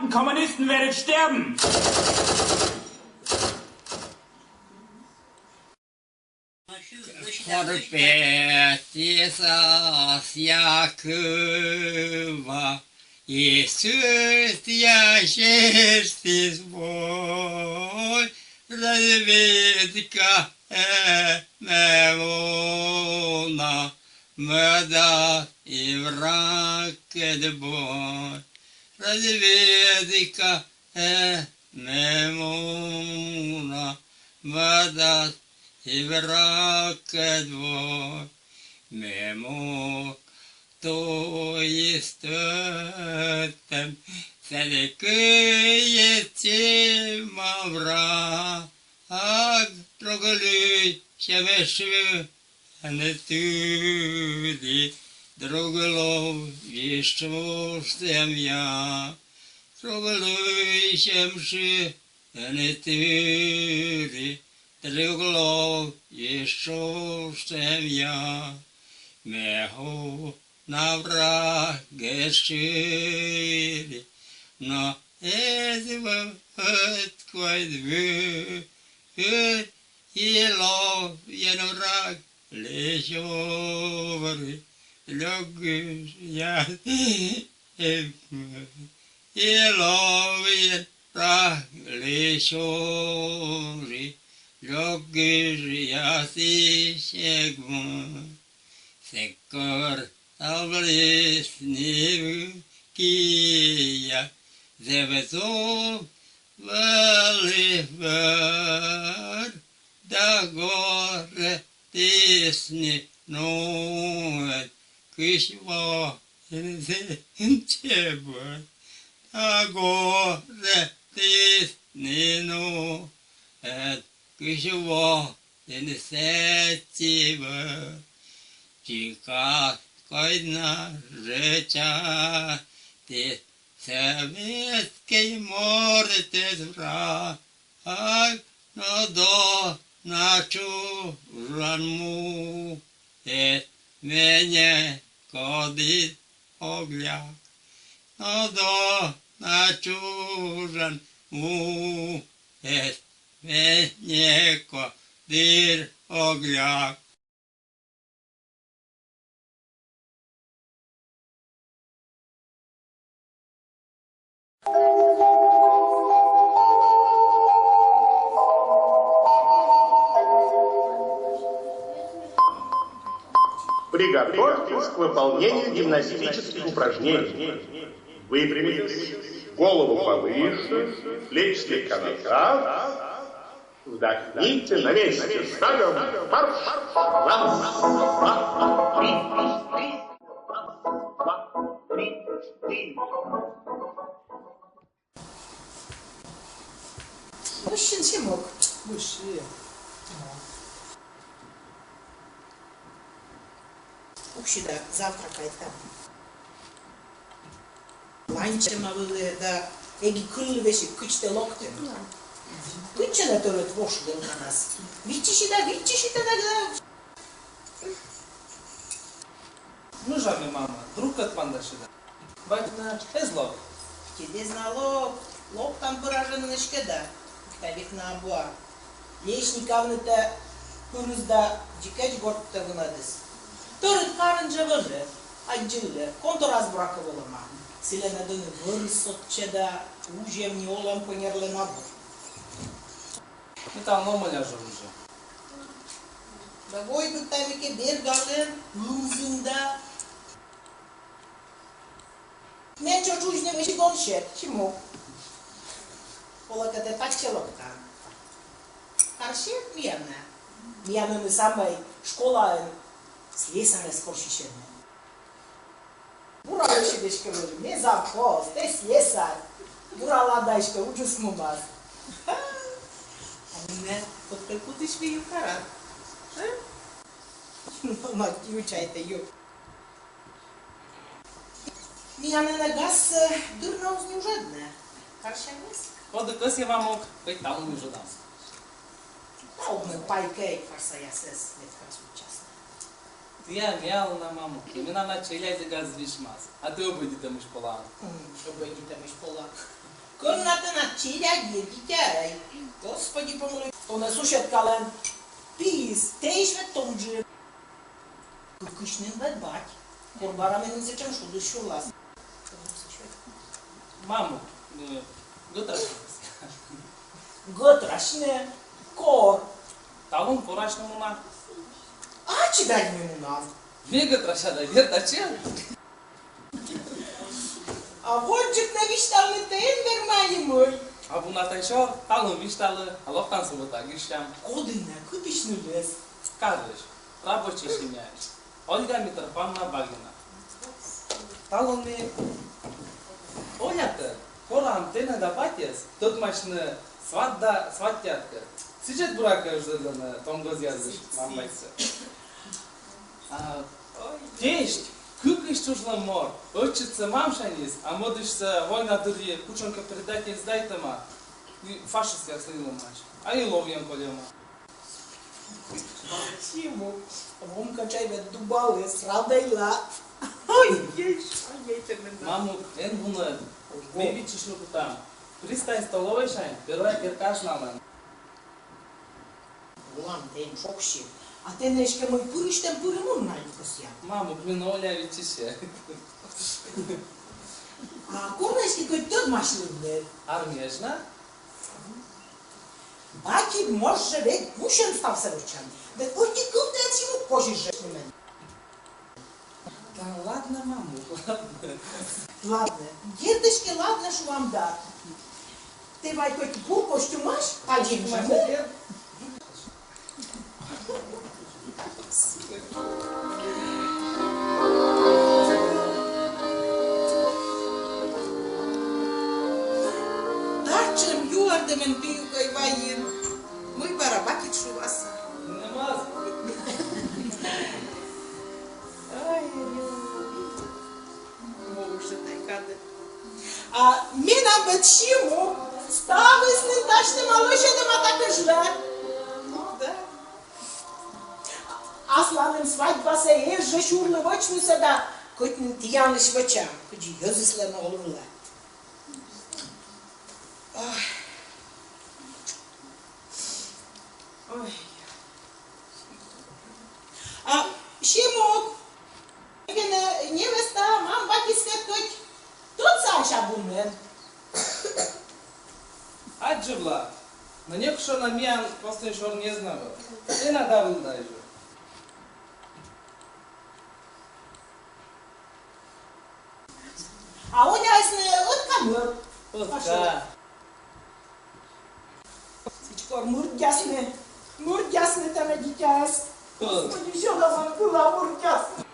verdammten Kommunisten werdet sterben! Корпетисас Якова, Иисус яшестис бой, разведка мемона, меда и враг бой, разведка мемона, меда и враг двор, мемо, то есть там, далекие тема враг, другой щемешвы, а не туди, другого еще семья, другой щемши, а не туди. Другого еще семья, меху на враге шире, но этого отквой и лов я враг лещевый, легкий я и лов я враг лещевый. Логия сигмун, секор авлис невкия, зевезу валивар, да горе тесни ноет, кишва инзенчеба, да горе тесни ноет. Кишва инициатива, чика койна реча, ты советский мордец враг, но до начу ранму, меня кодит огля, но до начу ранму, Менеко дыр огля. Приготовьтесь к выполнению гимнастических упражнений. Выпрямитесь, голову повыше, плечи слегка назад. Вдохните на месте. Шагом марш. Раз, два, три. Раз, два, три, четыре. Мужчин Симок. Мужчин. Укшида завтракает там. Ланчема были, да, эги крылы веши, кычте локте. Кыче на торет вошден на нас. Витчиши да, Ну, жами, мама, друг от пандашида. Байтна, эзлог. Тебе знало, лок там выражен на шкеда. Табих на абуа. Лешникавны-то курызда дикач горд-то вынадыс. Торет карынжа вылы, аджылы, контур разбрака вылыма. Силена дыны вырысотчеда, ужем не олам понерлы набор. Это оно маляжа уже. Да войду табике бергалы, лузинда. Мен чочужне веши гоншет, чему? Полакате пачелокта. Каршет мияна. Мияны самой школа слесаря скоршишены. Буралы шедешке вылы, не завхоз, те слесарь. Бураладайшка уджус мумаз. Anne, tot călcut își vei iucarat. Nu mă iuceai-te iub. Меня на газ дурно узнюжадная. Каршанеск. Вот да къс я вам мог, пъй там ми жадам. Таубна пайка е фарсая сес, вет красу частна. Тия мял на маму, имена на челяй за газ вишмаз, а ты обойди там иш полан. Обойди там иш полан. Комната на челяги, дитя. Господи помилуй. Он слушает кален. Пис, тейшве томджи. Кукушнен бать. Корбара мен не чем шуду шулас. Маму, гătăș. Gătrașine, cor. Talon coraș numuna. A, ce dai minunat? Не гătășa, dar вierta ce? A vorbit ne viștalne te învermai măi. Abunat așa, talon viștală, a loftan să văd agrișteam. Codine, cât ești nules? Кажеш, работи ще мяеш. Ольга ми търпам на багина. Талон ми... Олята, хора антена да патиас, tot mașină svatteatcă. Сичет бурака ждă на том гăziază, m-am mai să. Tești, cât ești uși la mor, ăcit să m-am și-anis, am măduși să vojna dărie, pučoncă predate îți tăma. Fașistia să nu mași. Ai lovie în colema. Тиму, Ромка чайве дубалы, срадai la... Ой, ей терминал. Маму, ен bună, mi vici nu putam. Prista în stolovă și-ai, peroi percaș la mână. Ulan, te în șoc și... A te nești că măi pârâște-n pârâmânt n-ai lucrăsia. Mamu, prin olea vicișe. Acum ești că tot mașinile. Armieșna? Баки може ведь мушен став совершен. Да уйди куда ему позже жертвами. Да ладно, маму, ладно. Ладно, дедушки, ладно, что вам да. Ты вай хоть бурку штумаш, один же мы. Дарчем юардемен пию кой ваин. Мы барабакит шуваса. Немаз. А mina băcimu, stavă snântaște maloșe de matacă jlă. Da. Aslanım svadba se erje şurlu văçnu se da. Kutnin tiyanış văçam. Kuci gözüsle ne olurlar. Ой. А și mog. Nevesta, m-am batiscă toți așa bună. Аджибла. На некушо на миян после шор не знала. Ты надавил даже. A unde ai să ne îtcamă? Пăска. Zici că murgheasne te mediteaz. Spune și eu la mă la murgheasne.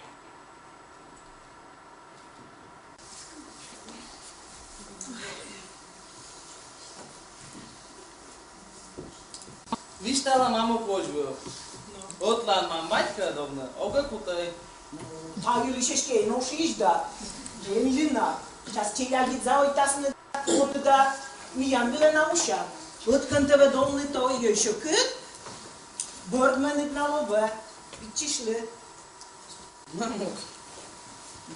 Виштала маму пожбил. Отлан мам батька довна. Ога кутай. Ta iulișește, nu și ești da. E milina. Și-ați ceilalți za uitați să ne dați da miandele na ușa. Văd când te văd domnule tău, eu și cât? Bărdmănit na lovă. Picișle. Маму.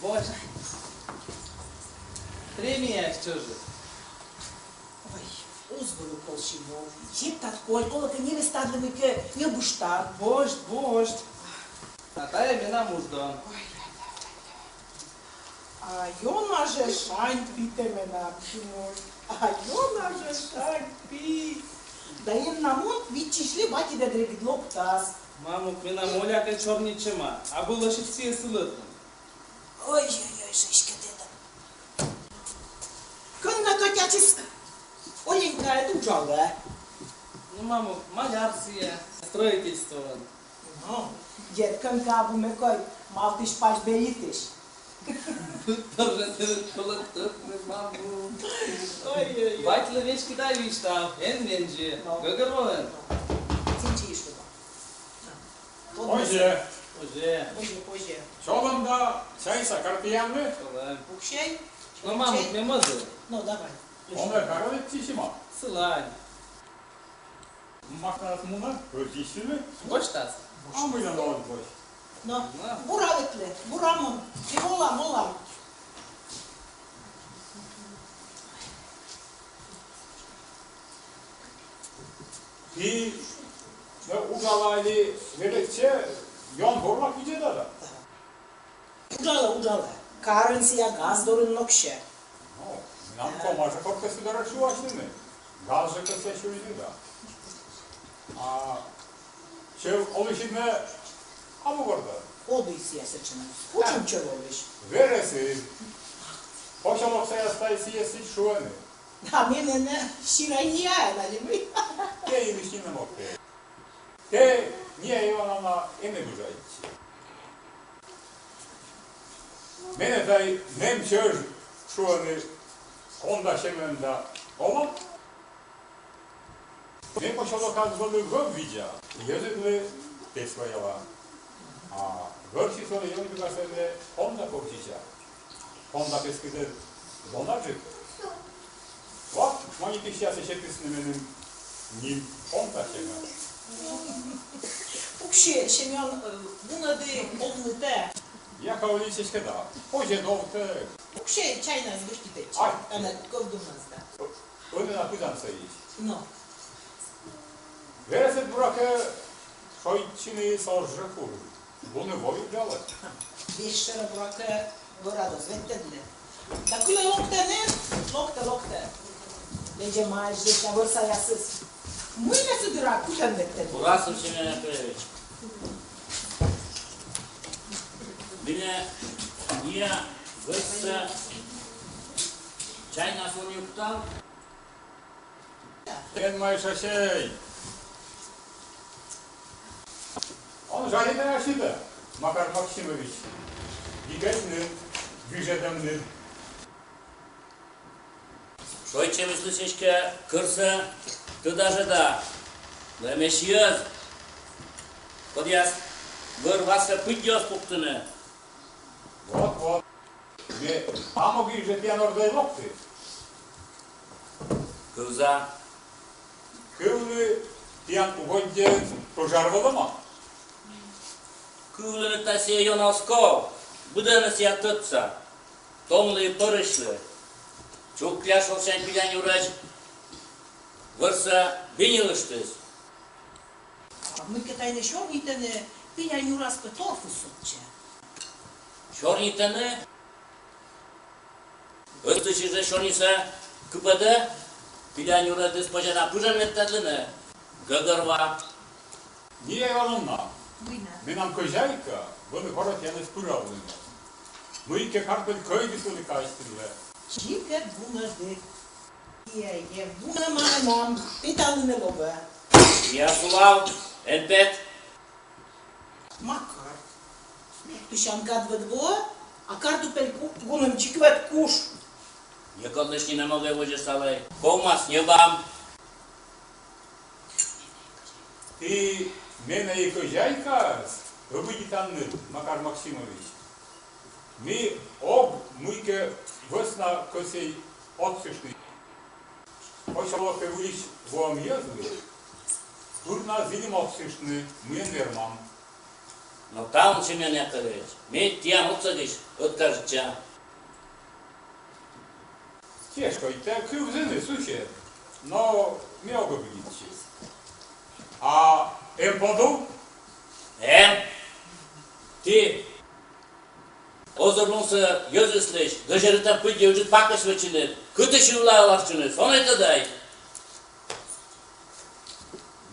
Боже. Премия что же? Ой, узвălu полșimov. Ce tatco, acolo că nevesta de că e buștar. Божд, божд. А тая мина муждан. A eu n-aș șani pite mena, primul. A eu n-aș șani pi. Dar e namont vicișle bati de drept loptas. Маму, мина моля că чорничема. А было și ție sălătă. Ой, șeșcă te da. Când na tot acest Оленька, это джага. Ну, маму, малярсия, строительство. Ну, дед, când capul meu coi, m-au pași beritiș. Тоже ты колоток, маму. Ой. Батьла вечки дай вишта, ен венджи, гагарловен. Țin ce ești tu, da. Oje, Oje. Solanda, Ceaisa, Carpianne, Pușei? Ну, маму, мне мазы. Nu, давай. Omle Karoletsisima, Сылань. Maknarat Muna, Özdisimi, Boştas. Amıyla da oldu boş. No, buralıklı, buramın, molam. И ужалали veletçe yon horlak vice da. Uđale. Karen si ja gaz dorun nokše. No, nam pomaže kako se da račuvaš ne. Gaz že se še vidi da. A će olişine amu gorda. Odu si ja sečena. Učim će voliš. Vere si. Počelo se ja staj si jesi šuane. A mene ne širajnija je, ali mi? Te ili šti ne mogte. Te nije Ivana na ene dužajci. Mene taj nem ćeš šuane onda šemen da ola. Ne počelo kad zvoli gov vidja. Jezidli te svojela. A vrši svoli jezidli se ne onda povčića. Onda peskide donađe. Bak, mani pişya seçetisini benim nim onda şemen. Ukše, šemjan, buna de olnite. Ja kao ličeške da. Pođe dovte. Ukše, čajna zvršti teče. Aj. Ana, kog dumazda. Öne na kudan se iş. No. Vere se burake šojčini sa žrku. Bunu voju djale. Vešera brake gorado, zvetedle. Dakle, lokte. Lege mai žrtja vărsa jasız. Mâine se dura kudan vetedle. Burası Semyon Yakovlević. Bine niye vırsa çay nasıl yuktal? Sen mayışa şey. On žalite yaşıydı. Makar Maksimović. Digetnin, güjedemnin. Шойче мыслишечке кырса, ты даже да. Лемешьёз. Подъяс, выр васка пыдьёз пуктыны. Вот. Ne amo güjetten orada yoktu. Кыза, Kıvlı diyen ugodden požarvalı mı? кывлыны тасе йоносков, буданы сия тытса. Томлы и пырышлы. Чук кляшыл шен пилян юрач. Вырса бенилыштыз. Мыйке тайны шорнитene пилян юрас pe torfu sutče. Шорнитыны, ыстычыжы шорниса кыпыды, пилян юрадыз пожана пыжан меттадлыны. Гыгырва. Niye yalanla? Mâine. Benim kocayka, bunu horat yanlış pıralıydı. Bu iki karpel köy dışını kaçtırdı. Çiğke buna de. Je buna manam, pitalne lobe. Я сувал, энпет. Makar. Pişan kadva dvo, a kartupel gunam çikvet kuş. Яколышни на новой воде сталой. Комас, небам. И мене и кocayka, выбудитанны, Макар Максимович. Мы мыйке весна косей отсышный. Почало певлич вам язли. Турна зилим отсышный, мы нермам. Но там Семен Яковлевич, медь тем отсадишь, откажется. Ciężko i te kruwzyny, susie, no miałby być. A empodu? Ты озырнулся yüzüslüş, gıcırıta pıt yevcit bakış veçinir, kıtı şıvlaylarçınır, son ete day.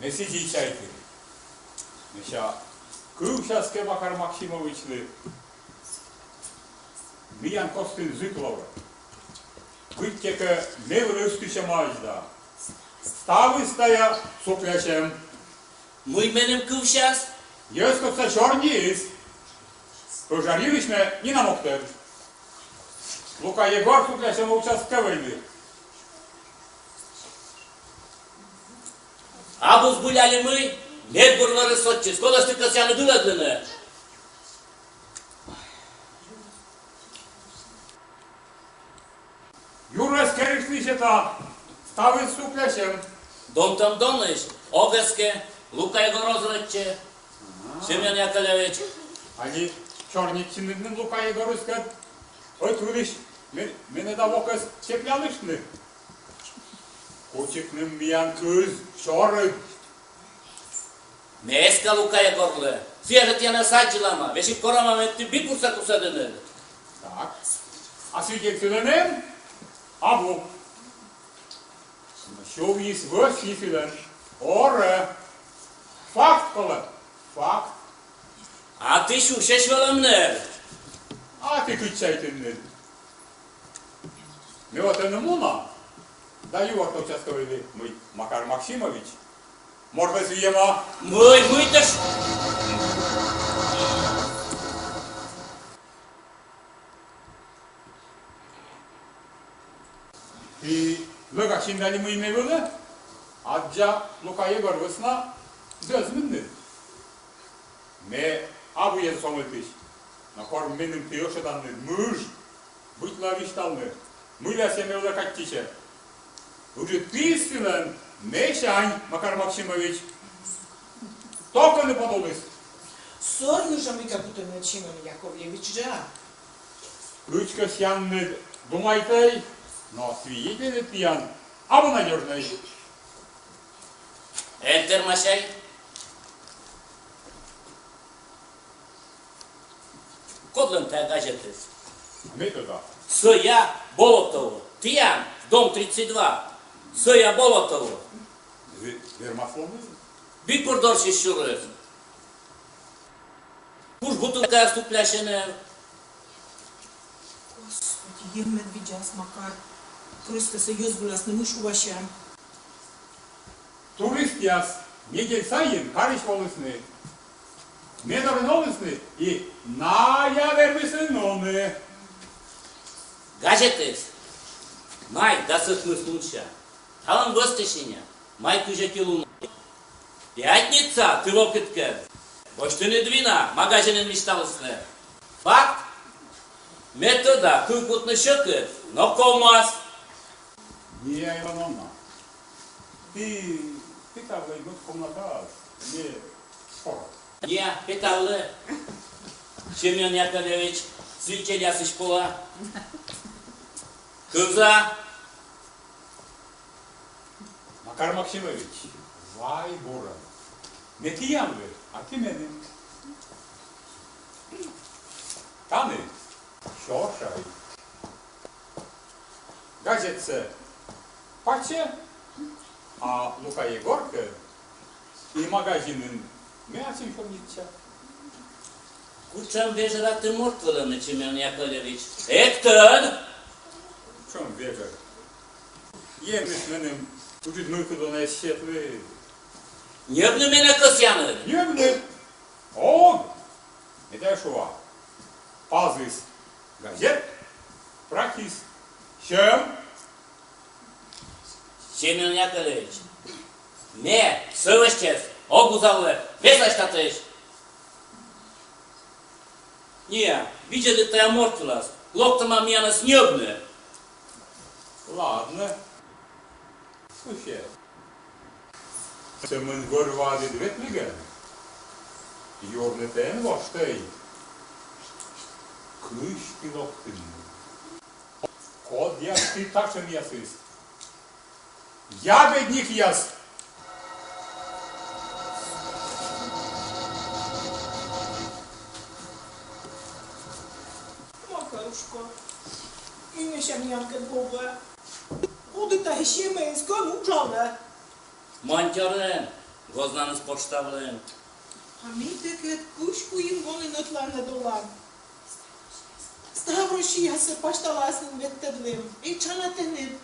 Ne sizi çaytı. Mesela kruwsiaskie Makar Maksimoviçli. Mijan Kostyn Zyklor. Wytkieke nevröstüse majda. Stawy staja sokleşem. Mój menem kıvşas, Jest to co czorni jest. Pożariliśmy nie na mokter. Luka Jegor sokleşem участвовали. abuz bulyali мы, net burları sotçi, skolaştı kasyanı düledlini. Юра скеришли та. Stawy sokleşem. Дом донлыш, огаске, Лука его розраче, Семен Яковлевич. Hani çornikçinin Luka Jegor sked. Ötürüş. Mene da vokas çeplanışlı. Koçiknin miyan kız, şorı, Meska Lukaje Gorle. Fielet ja na sadzilama. Vesi korama metti bikursa kusadene. Tak. A свидетелями Абу. Шовис высвітлен. Оре. Факт коле. Факт. A ty şuşeş velemler. А ти кричайте. Ми от не муна. Даю авточаскові мій Макар Максимович. Може звіємо. Mıy taş. І лъга шиндали ми не були. Аджа Лукає горвесна зözмündir. Me Abu yer sometiş. Na kor benim piyoşadan müj. Butla viştalны. Мыля семёла каттиче. Уже писфилен мешань Макар Максимович. Только не подобись. Сорну жамика путем Чимон Яковлевич жа. Ключка сянны думайте, но свидетель пьян. Абу надежный. Enter maşay. Kodlan ta gazetes. Метода. Соя Болотово. Тиян, дом 32. Соя Болотово. Вермасловный. Bir dorsi şurası. Kuş butulka stupляшене. Господи, ем медведяс Макар. Просто союз вылез на мышу вашам. Турист яс. Недель сайын кариш волысны. Медор новысны и ная вермисны новны. Gazetes. Mai da сыхны случая. Талан гостешиня. Май кужеки луна. Пятница, ты вопытка. Почтыны двина, магазинен мечталысны. Факт. Метода, кылкутны шөкы, но колмас. Не Ивановна. Ты там идут в комната. Не скоро. Не, питалы. Семен Яковлевич, свечелясы школа. Кыза. Макар Максимович. Vay Bora. Ne tiyandı? Aki benim. Tanı. Şoşay. Gazetce. Paçe. A Luka Yegorka. I magazinin. Measim fornicia. Кучам вежераты мортвеланы, Семен Яковлевич. Эктон! Чом вежер? Yemiş benim. Ucuz mülküdüne eşyetli. Не бны меня косяны. Не мне. Он. Это шува. Пазис. Газет. Практис. Чем? Семен Яковлевич. Не, сывыштес. Обузалы. Безаштатыш. Не, видели ты мортвелас. Локтама меня снебны. Ладно. Слушай. Sen görvadı vetligen. Yorneten vaştay. Kış piloktin. Kod ясты taşın yasız. Ябедник яс. Макарушка. Ine şamyanka baba. Буду та хищемейска нучана. Монтёрын. Гознаныз почтавлын. А ми текет кушку им гоны натларна долан. Ставроши се пашталасын веттедлим. И чанатеним.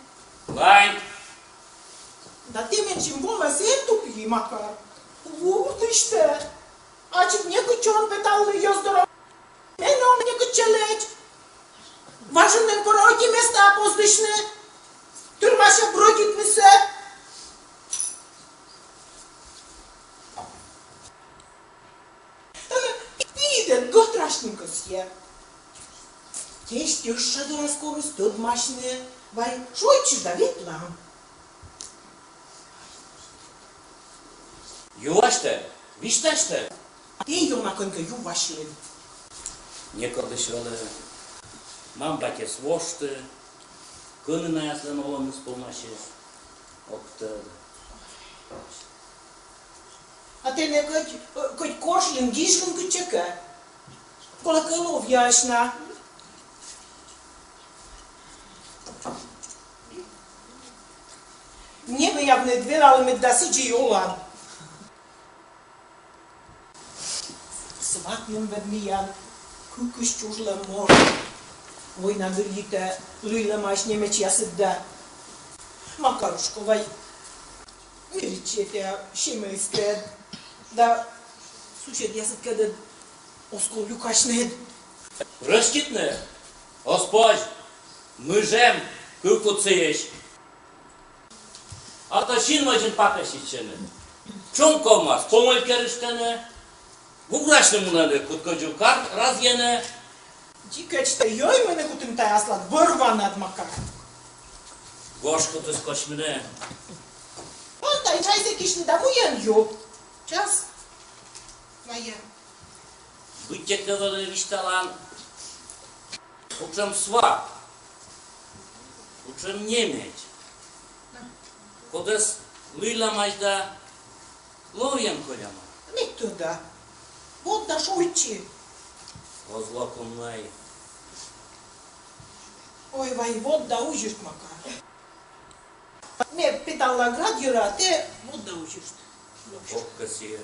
Лайн. Да ти мен чим бома се тупи, Макар. Вот işte. Açık ne kuçon petallı yozdoro. En on ne kuçeleć. Важен пороки места воздушные. Тюрмаша бродит мисе. Видят, готрашненько съе. Тесть еще до скорость тут машины. Вай, шойче давит нам. Юашты. Вишташты. Ты юнаконька ювашлин. Некогда швалы. Мам батя свошты. Кынына яслын оламыз болмашыз. Октады. Atene căci coș lânghiși lângă ce că. Cola că loviașna. Небо явно двирало меддасичи Йолан. Сватнем ведмиян, кукуш чужла мор. Война гырлита, луйла маш немеч ясыдда. Макарушковай. Миричете, шемейскед. Да, сушет ясыдкедед, оскол люкашнед. Rășchitne, Господь, mâjem, cârcuțăieș. Ata și în măgin pacă și cene. Ce-om comas, pomăl chiarăștene, bugrașne mânăne, cât că jucar, raziene. Дикачта, ёй мене кутим тай аслат, върванат макар. Goșcă tu scoși mine. Он тай чай се кишни да му јен ё. Час. Вајен. Bıçak kadar viştalan. Uçam sva. Uçam Niemiec. Kodas lıyla majda lovjem koljama. Не туда. Вот да шойчи. Озлоком най. Ой, вај, вот да ужиш макар. Не, питала град јура, те вот да ужиш. Bokka siye.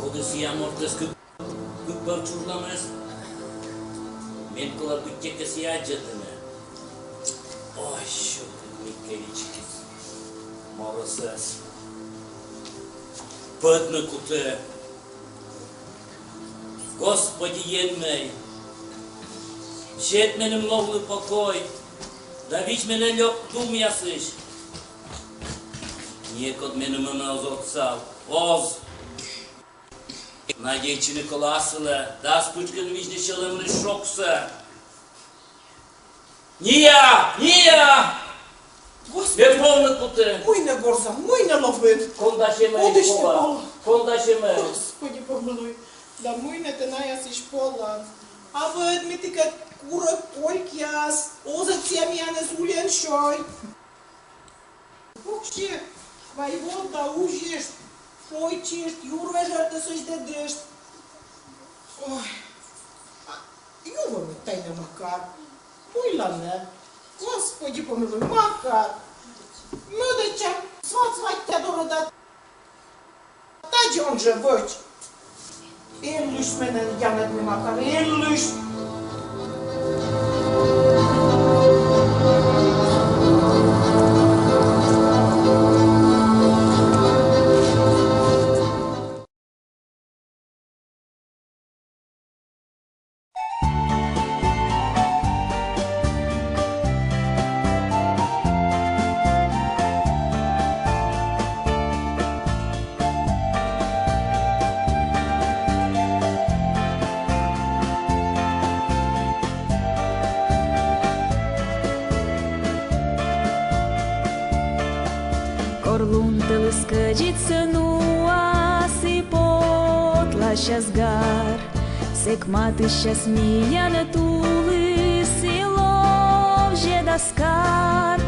Kodesiyan ortası kıplar çurlamaz. Men kula bıçak siya cadını. Ой, şu Mikkelички. Молосес. Пътна куте. Господи, едмей. Шет мене много покой. Да вич мене лёг тум ясыш. Niekod мене мына отцал. Оз. Надейчины классылы. Да спучкан вижде шелым решокса. Ния! Господи, Ве полна куте. муйна горза, муйна ловит. Кондашеме Одиште кола. пола. Кондашеме. Господи, помилуй. Да муйна те најасиш пола. А вăd ми ти кад курă полькјас, озăția mi-a năzulен șoi. Вообще, воевода ужеști, фойчești, iurvești să-și dedești. Ой, eu vă mi taină măcar. Pui la mea. Господи, помилуй, măcar. Nu de ce, svat te adoră, dar taci on живăci. Elluș mene janet mi măcar, elluș. Корлунтăл скăgiță nu asi pot lașas gar, secmatășas miană tulы silov jedaskar,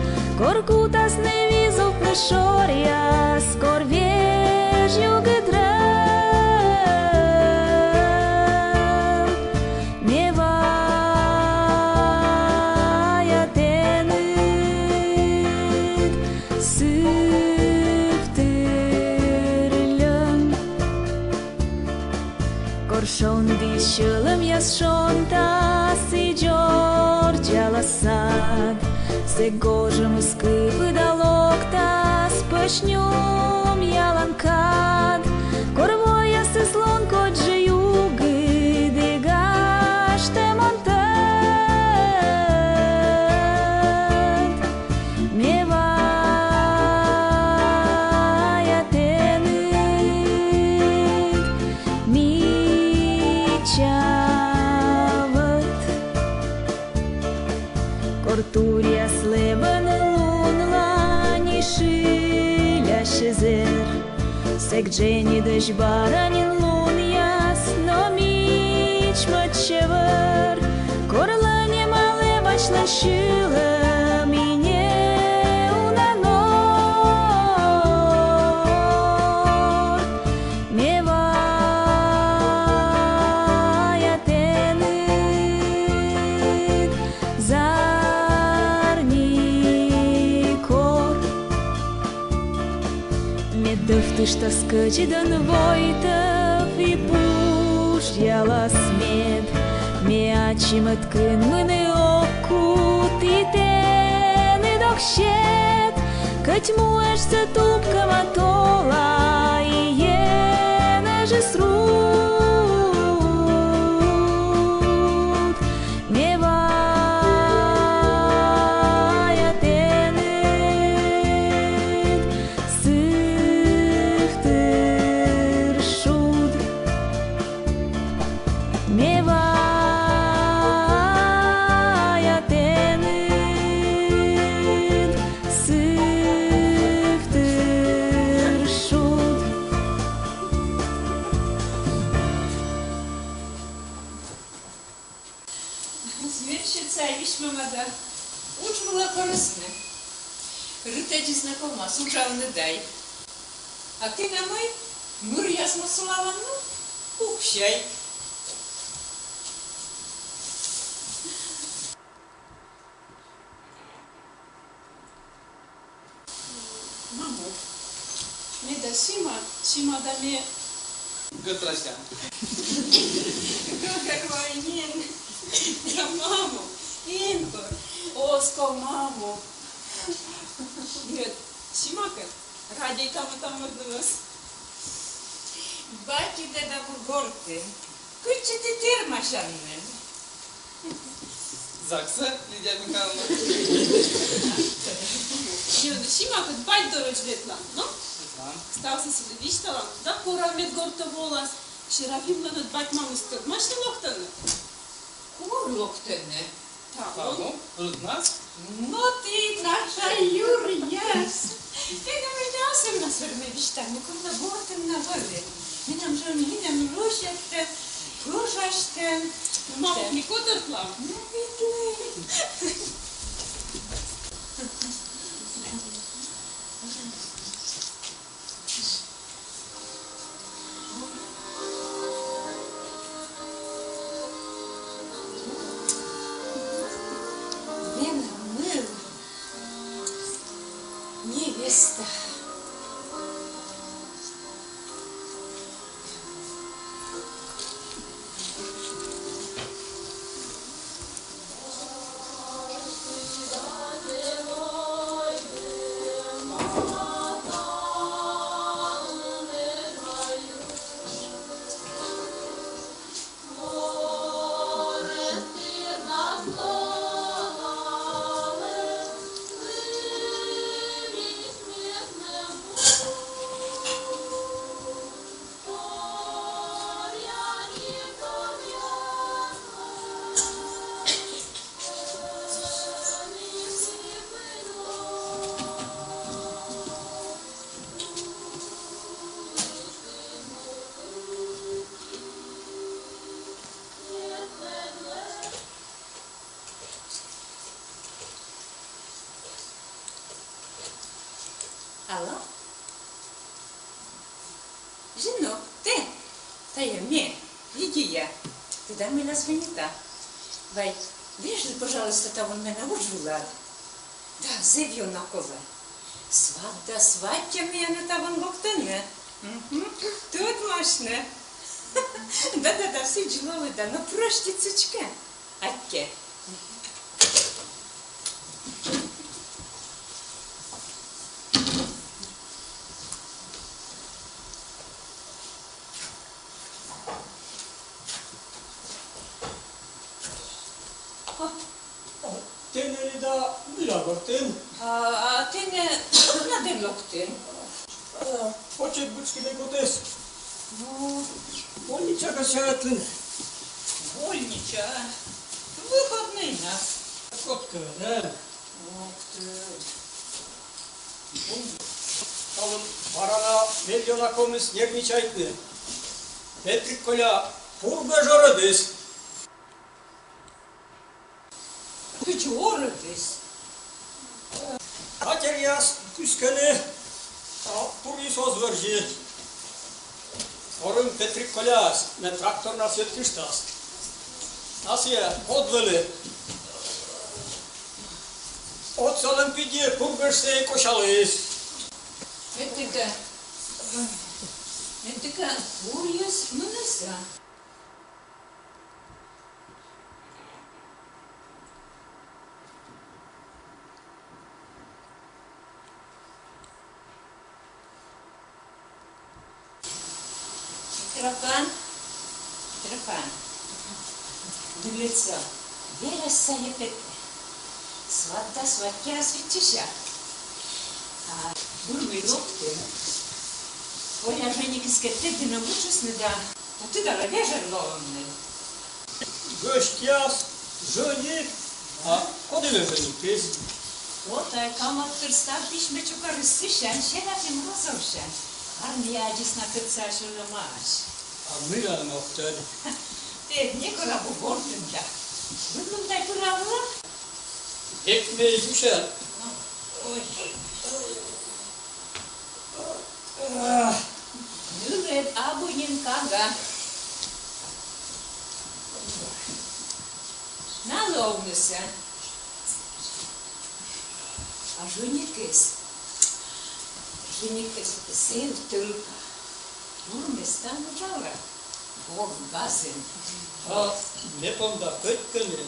corcutas nevizov plășorias, corviežiu gădrăm, nevaia tenât săptărlăm, corșon dișălăm ias șonta si Georgia lăsat, se gojăm scâpă da locta spășnium jalankad, corvoja se slonko džejugi digašte montat, nevaja tenit mi Щасливен лунла, ні шиля ще зер. Сек джені дощ баранін лун ясно міч мочевер. Корлані мале бачна шила мінє унанор. Мєвая тенит зарні кор. Медовтыш таскачыдан войтов и пуш ялас мед. Мячимат кынмыны окут и тены докщет. Кать муэшся тупка матола и енежи срут. Мевая тенет сыхтыр шуд. Мевая тенет сыхтыр шуд. Звірщиця вішмамада, учмала корисне. Ритеті знакома, сучав не дай. А ти на май, мир ясно слава, ну, купщай. Мамо, не да сима да ме Гăтрășean. Каквайнин. Да, маму, Инко, Оско, маму. Нет, симака, ради там однос. Бачи да бургорте, кучи ти термашанне. Zaksa, Lidia Mihайловна. Симака, бать дорож ветла, ну? Znam. Стал се виштала, да пора мед горто волас. Шерафимна да бать маму стък, машна локтане. Кого локтане? Pavel, Rudnac. No ty, naša Jurijas. Te da me jasem na svrme vištanu, kom na bortem na vode. Minam žoninem rušete, pružašte. Mamo, niko drtla? Ne vidle. Вена мила, невеста. Alo? Женок, ты? Да я мне, Лидия. Ты дай меня звонита. Вай, вижу, пожалуйста, того меня ужила. Да, зевью на кова. Свадья меня на того гоктане. Тут машина. Да, все джиловы, да, но прошки цучка. Атке. Teneri da Milagorten. А ти не на день локти? Почек бучки не готес. Ну, Больничака шаратлин. вольнича. Виходний нас. Котка, да? Talım barana milyona komis nierniczajty. Petrik kola purbe żorodys. Hiç uğradız. Katerias küskeni turis ozverži. Orun Petrik kolas ne traktor nas jetkištas. Nas je odveli. Od Olimpidije purbežse košalis. Entika burjas mınısa. Тропан. Дулица. Вера салепет. Свата сватя святища. А бурмый лопты. Оля женик из кетты научусь не да. А ты дала вежер ловный. Gościas, żonik, a kodyle żonik Вот а камактыр старпиш мечука рысышан, шерафим розовшан. Армия дис на кырцаш уламаш. a myla no wtedy. Ты не корабу бортын да. Выглум дай пыравла? Ekmeği düşer. Ой. Nürret abuyin kanga. Наловнися. А женикис син тылка. Бурместан жара. Бог газен. Ha ne pomda kötkeni,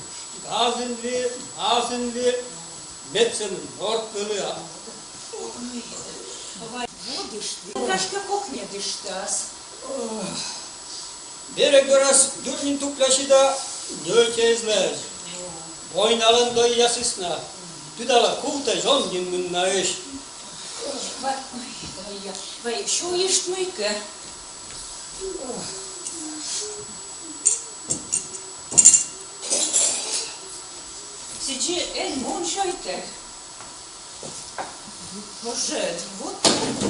gazinli, metsenin ortalığı. Будешь ты. Кашка кухня дыштас. Bere göras dürnin tuklaşı da nökezler. Boynalın doyasısına. Tüdala kulta zon gingin naış. Vai, что ешь мойка? Сейчас мон шайтек. Боже, вот это.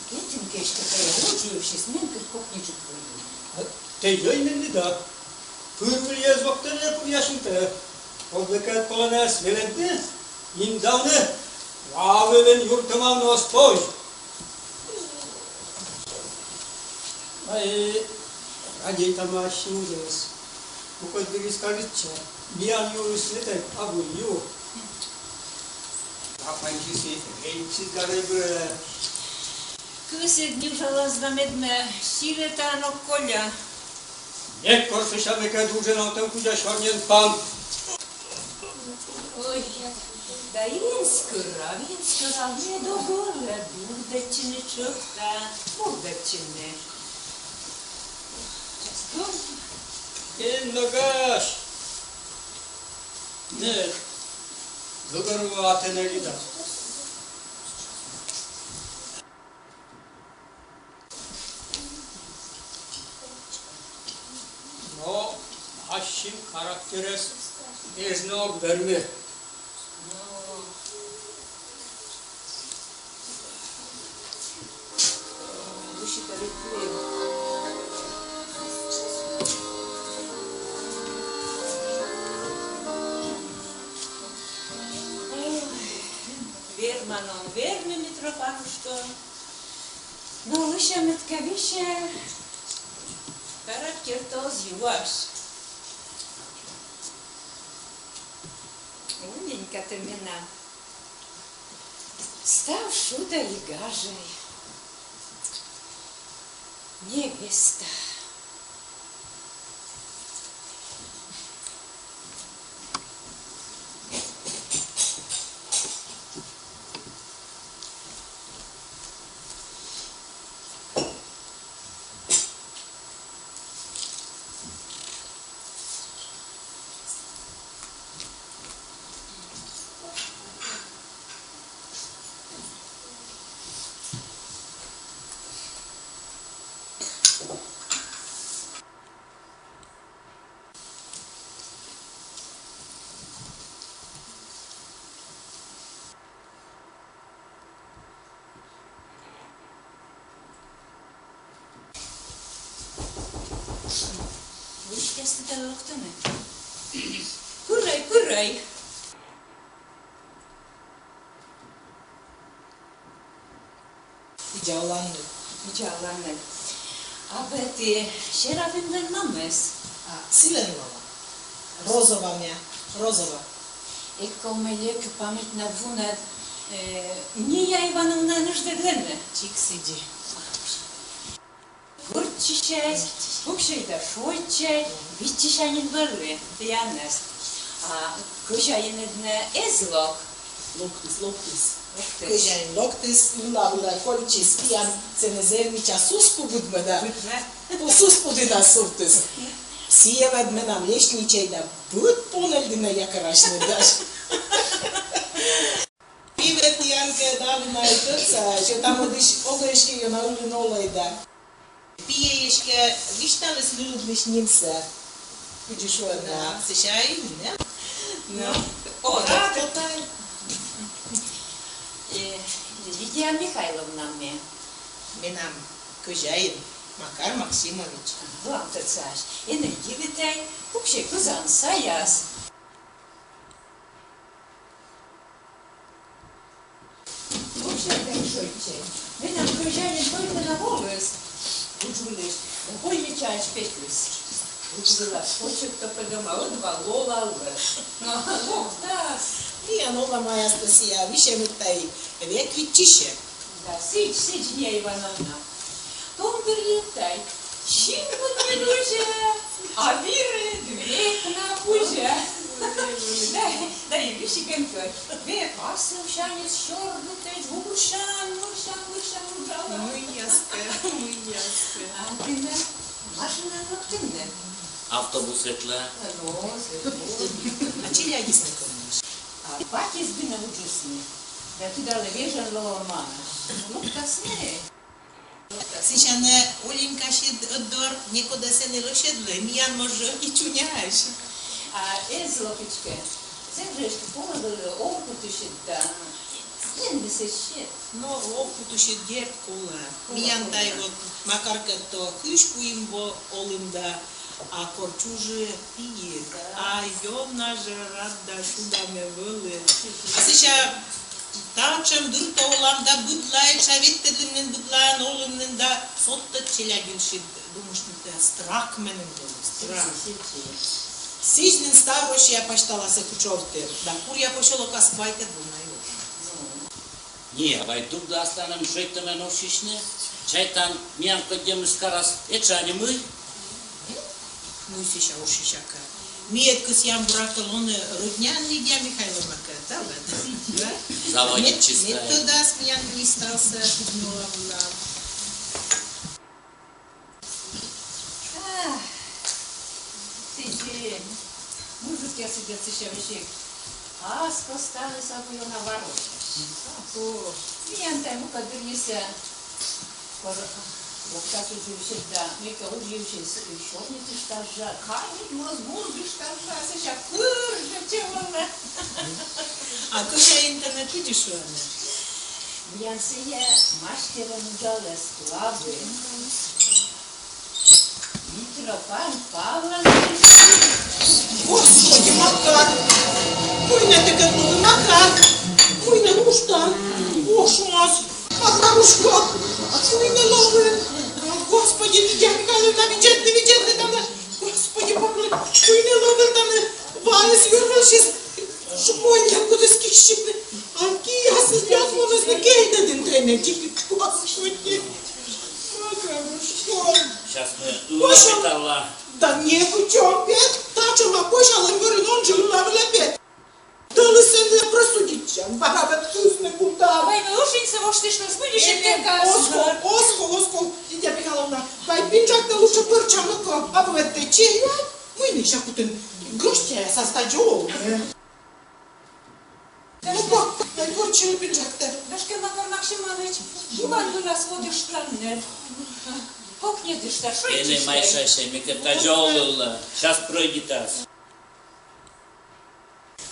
Кетин кеш такая лучше, сменка кухничек выйдет. Te yayınlı da. Pürmül yaz vaktini yapıp yaşıntı. O bekat kolonas veleddi. İndavne. Vavelen yurtımam nostoy. Ay, raději tam máš úděs. Pokud by vyskaliče, bijan ju světek, abu ju. A panči si, hejči kalibre. Късе дни жалазва медме, силета на коля. Некор се шабека друже на отем куđa šornjen pan. Ой, да винскора, не до горе, бурдачини чухта, бурдачини. Часто? Ногаш. Ne, dogaruvate ne lida. No, našim charakteres ježnog verme. Души тарифлею. Верманом, верме Митрофанушка. Но лыша меткавище характер тоз юаш. Умненько ты меня. Став шуда и гажей. Невеста. este de la loctăne. Curăi. Iđaulanne. Iđaulanne. A beti, šera vindlen mames. A Silenova. Rozova mea. Rozova. Eko me lijek pametna dvunad. Nija Ivanovna neždeglene. Čik siđi. Gurčišaj, pukšaj da šojčaj, vičišanin vrli, Janes. A kužajen edne ezlok. Loctis. Câșain loctis, ula colici spian, cenezernicea sus pobudmă, da. Sus podida surtis. Sieved menam leșnicei, da bud ponel din ea cărașne, da. Pivet Janke dali na etăța, și tam odiš ogreșke jo na uli noloj, da. Piješke, vištale sludniš njimse. Vidiš ovo, da. Se šaj, ne? No. O, da. Lidia Mikhailovna me. Menam Câșain, Makar Maximovici. Vam tățaș, energivitai, pukšaj kuzan sajas. Pukšaj da šojčaj. Menam Câșain pojte na volos. Uđuliš, hojničač petlis. Uđula, poček to pedoma odva lola lăš. No, lok, da. Ия нова моя Стасия, више ми тај, век ви тише. Da, sici, Nija Ivanovna. Tom berlietaj, šimut mi duže, a vire dvek na buže. Da, i viši gękoj. Ve pasem šanic šornuteć, vušan, uđala. Muy jasne. A tine, mașina noctine. Autobusetle. No, А чи я дійсно комусь? a pati zbine uđusni. Da ti dale vježan lomana. Ну, kasne. Сичане Оленька ще дор, нікуди се не лошедле, міян може і чуняєш. A ezlopičke, zemřeški pomagali opути še da. Njende se še. No, опуту ще дєт коле. Міян тай от макарка то кишку їм бо олимда, а корчуже піє. А йона же рада шудами вили. А сича Taçam dur toğlamda budlay, çavittelimden budlayan oğlumden da sotta çelagin şid, думашните страх менен был, страх. Сижнен ставрош я паштала се кучовте, да курja pošelo ka spajte bunaju. Nije, vai tu da astanem šojtame nošišne, čajtan mijan kodjem skaras ečanje mâj. Nu si și ușișacă. Mie cât i-am bracălone Rudnean Lidia Mihailovna, că da, da. Заводит чистая. Метода смеян не стался, купнула была. Сиди, мужик я себе цещавищик. А спостали собою на ворот. Миянтай му кадырнесе. Локтак уживши, да, мика уживши, шорницы штажа, кайник мозгурги штажа, сеща кыржа чевана. А кășa internet udișoane? Миян сие мастером уджале склавы. Митрофан Павлович. Господи, Макар! Pâine te căpătă, Macar! Pâine nu ștam! Oșmas! Macarușca! Pâine lovă! Господи, Lidia Mihailovna, vigetne, doamne! Господи, pâine lovă, doamne! Vales, Iurvel și șmonia cu deschișine! Anchia să stea mână să cheite dintre ne! Господи! Macarușca! Сейчас мы лапитала. Да не путем пет, тачем опошала мирnon жила пет. Дали се не просудичам, баба тусне кута. Vai, милушеньца, может, ты что будешь и мне Оскол, Lidia Mihailovna, vai pingeac de luce părceam că avete ce ia? Mâine și acum găștia aia s-a stat geou. Nu pot, dai orice pingeac te. Дашка Макар Максимович, Иван у нас ходишь странный. Как не ты что, шо Ele mai șașe, mică tajolul. Сейчас пройдитас.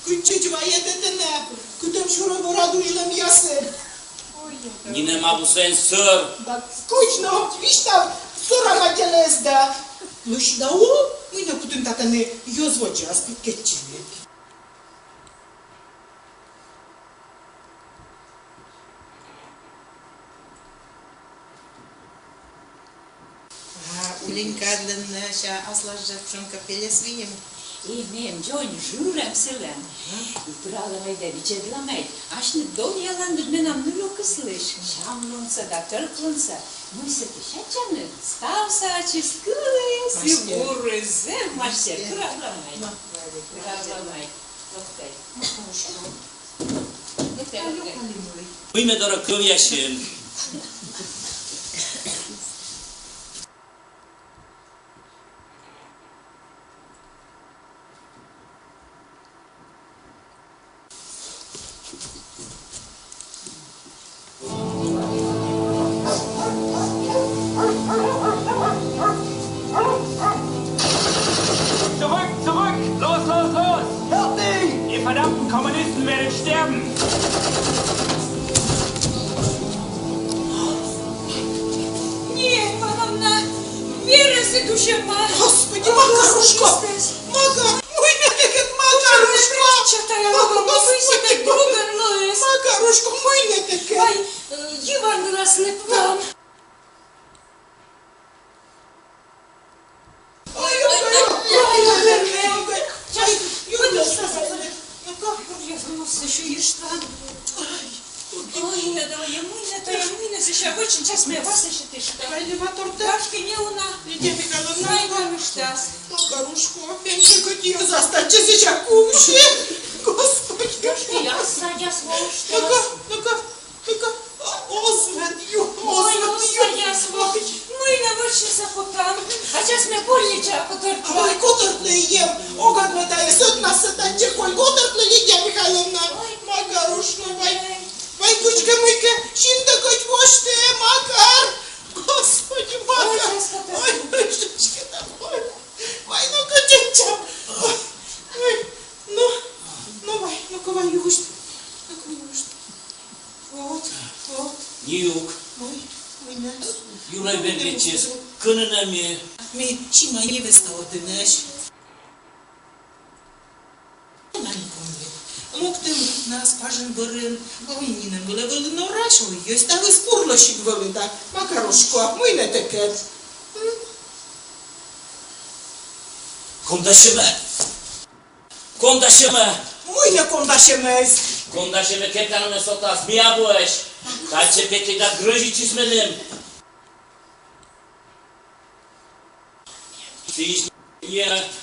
Câte ceva e de tine, câte îmi șură radurile miase. Nine m-a avut sensor. Dar скучно, vișta, sora mă gelez, da. Nu și da o, mâine cu Putun tata ne yozvođa, aspit keçine. Ulinka dlen așa aslaja pšonka pelje svijem. I miem Johnny žūrēm silēm. Prāda vaidē vičē dlamēt. Aš ne dolje landu menam nuļokas liš. Šamlunca da törklunca. Muise te šačanu. Stavsāči skūlēs. Jūrē zem. Mašķē. Prāda dlamēt. Prāda dlamēt. Loktei. Mâine doar căvia și Zurück, zurück! Los, los, los! Fertig! Ihr verdammten Kommunisten werdet sterben! Не, Ивановна, Вера Сидушева. Господи, Макарушка! Макар! Ой, нет, Макарушка! Что-то я вам не себе другом лоес. Макарушка, мой нет, Ай, Иван раз не план. Я вернулся еще и что? Ой, не да, ему не сейчас очень час мне вас еще ты что? Ташки не уна. Знаю, что. Макарушка, я не хотела застать сейчас куши. Господи. Ташки я садя сволочь. Ну-ка. Озвадью. Ой, садя сволочь. Мы на върши попам. А сейчас мне больнича поторпа. Ой, котъртли ем. Огъдме да е съд на съда, че кой котъртли Лидия Михайловна. Макарушка, Vai, cucică, măică, și-mi dă căci moște, Macar! Господи, Макар! Ой, мышечка домой! Vai, nu că ce-am! Nu, vai, nu-ка, vai, iuști! Nu-ка, iuști! Вот. Niuc, Uite. Iulai Bergecesc, cânănă mie. Mi, și mai nevesta o tânăși. Локтем нас пажен бărân, mine nu le văd în orașul, eu stau în spurlă și văd, dar Macarușco, mâine te căt. Condașemă! Mâine condașemez. Condașemă, kepeanu me sotas, mia boeș. Dar ce pete da grăjici smenem. Știi,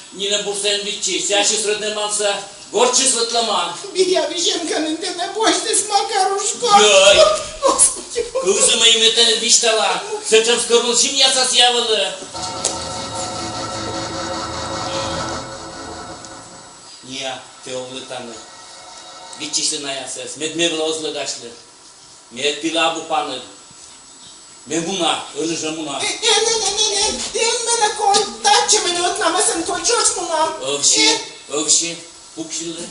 Nina Bursenvici, se și srădneman să горче светлама. Я вижем, că nu te nepoșteți, Macarușco. Ioi! Câză mă imetele viștala, să ce-am scărul și viața ți iavălă. Nia, te oglătană. Vici se naia să-s, med me vla ozlăgașlă. Med pilabu pană. Me muna, înjă muna. Ne, mene contace, mene ot n-am să-mi colcioci muna. Ovși, pupșile.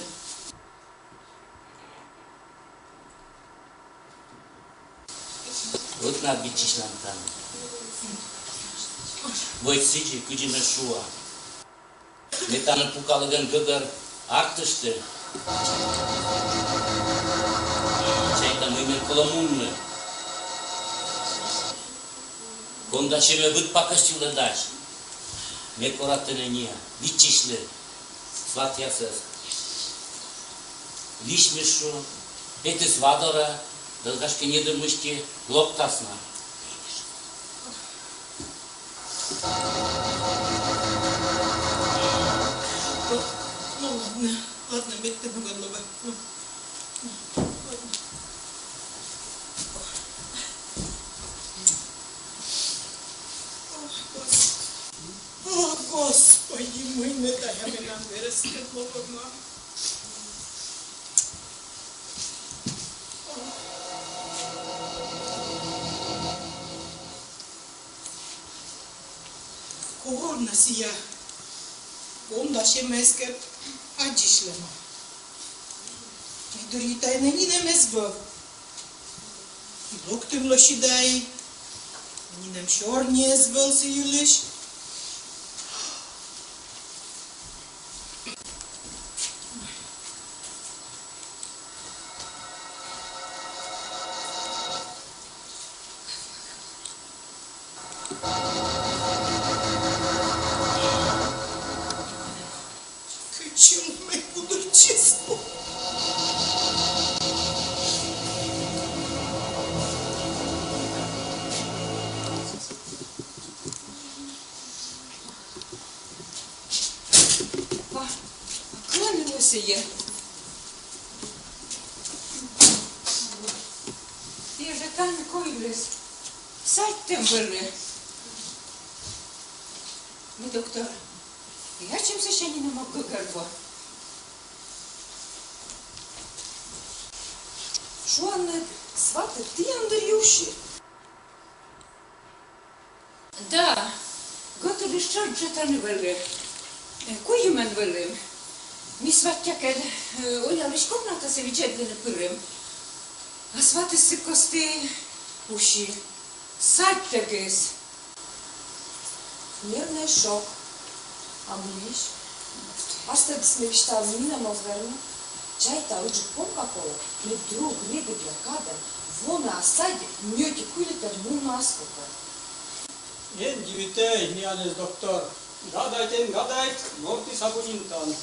Ot na viciș lantană. Voi țici, câgime șua. Metană pucală gân găgăr, artăște. Ce-ai da mâine colămună. Conda și me văd pacăștiulă dași. Me corată nenia, vicișle. Svatia să-ți. Lișmeșu, pete svadora, dălgaș că ne dămâște loptasna. Ну, ладно, бед ты бугодлова. О, Господи, мâine de-aia mi-am verescă globăma. Холодна сия. Онда ще меске аджишлема. И дори тайна ни не мезва. И локтем лошидай. Ни nem șor nie zvăl să iulești. Мы будут честны. Кланялася я. Я же там койлес. Сядьте були. Ми, доктор, я чимся ще не могу гарбо. Шо, Анна, сваты, ты Андрюши? Да, готові що джетани вели. Куюмен вели. Ми сваттяке, Оля лиш комната се вичедли не пирим. А свати си кости уші. Садьте гис. Нервный шок. А млиш? Asta смешта змина мозверна. Чайта уджи помкакова, не друг, не для када. Вона асади, ньоти кулитер муна аскока. En divitei, mianes doktor. Гадайте, морти сабунинтан.